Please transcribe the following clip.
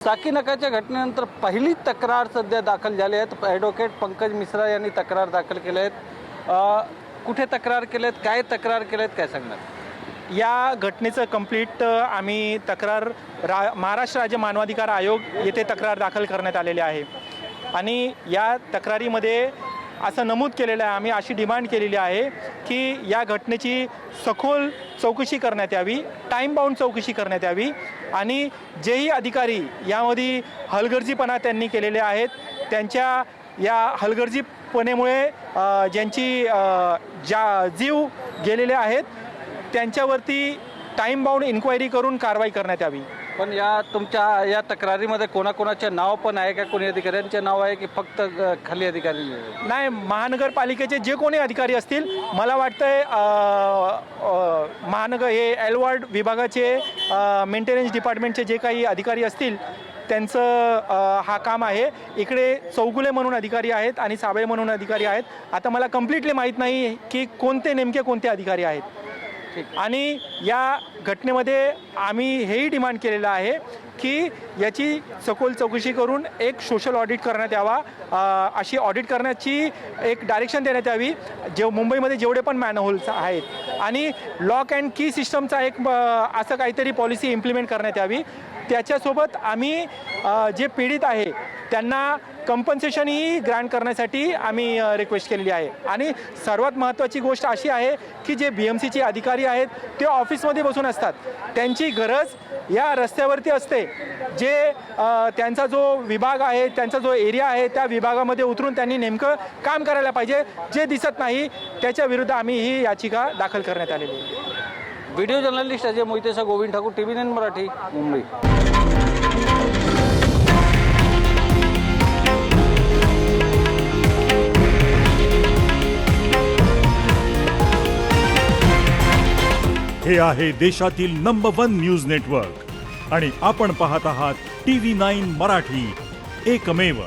साकीनाकाच्या घटनेनंतर पहिली तक्रार सध्या दाखल झाली आहे। ॲडव्होकेट पंकज मिश्रा यांनी तक्रार दाखल केल्या आहेत। कुठे तक्रार केलेत, काय तक्रार केलेत, काय सांगणार? या घटनेचं कंप्लीट आम्ही तक्रार महाराष्ट्र राज्य मानवाधिकार आयोग येथे तक्रार दाखल करण्यात आलेली आहे आणि या तक्रारीमध्ये असं नमूद केलेलं आहे, आम्ही अशी डिमांड केलेली आहे की या घटनेची सखोल चौकशी करण्यात यावी, टाईम बाउंड चौकशी करण्यात यावी आणि जेही अधिकारी यामध्ये हलगर्जीपणा त्यांनी केलेले आहेत, त्यांच्या या हलगर्जीपणेमुळे ज्यांची जीव गेलेले आहेत त्यांच्यावरती टाईम बाउंड इन्क्वायरी करून कारवाई करण्यात यावी। पण या तुमच्या या तक्रारीमध्ये कोणाकोणाचे नाव पण आहे का? कोणी अधिकाऱ्यांचे नाव आहे की फक्त खाली अधिकारी? नाही, महानगरपालिकेचे जे कोणी अधिकारी असतील, मला वाटतंय महानगर हे एलवार्ड विभागाचे मेंटेनन्स डिपार्टमेंटचे जे काही अधिकारी असतील त्यांचं हा काम आहे। इकडे चौगुले म्हणून अधिकारी आहेत आणि साबळे म्हणून अधिकारी आहेत। आता मला कम्प्लिटली माहीत नाही की नेमके कोणते अधिकारी आहेत। आणि या घटनेमध्ये आम्ही हेही डिमांड केलेलं आहे की याची सखोल चौकशी करून एक सोशल ऑडिट करण्यात यावा, अशी ऑडिट करण्याची एक डायरेक्शन देण्यात यावी मुंबईमध्ये जेवढे पण मॅनहोल्स आहेत आणि लॉक अँड की सिस्टमचा एक असं काहीतरी पॉलिसी इम्प्लिमेंट करण्यात यावी। त्याच्यासोबत आम्ही जे पीडित आहे त्यांना कंपन्सेशनही ग्रँट करण्यासाठी आम्ही रिक्वेस्ट केलेली आहे। आणि सर्वात महत्त्वाची गोष्ट अशी आहे की जे BMCचे अधिकारी आहेत ते ऑफिसमध्ये बसून असतात, त्यांची गरज या रस्त्यावरती असते। जे त्यांचा जो विभाग आहे, त्यांचा जो एरिया आहे, त्या विभागामध्ये उतरून त्यांनी नेमकं काम करायला पाहिजे, जे दिसत नाही त्याच्या विरुद्ध आम्ही ही याचिका दाखल करण्यात आलेली आहे। व्हिडिओ जर्नलिस्ट अजय मोहितेसह गोविंद ठाकूर, TV9 मराठी, मुंबई। हे आहे देशातील नंबर 1 न्यूज नेटवर्क आणि आपण पाहत आहात TV9 मराठी, एकमेव।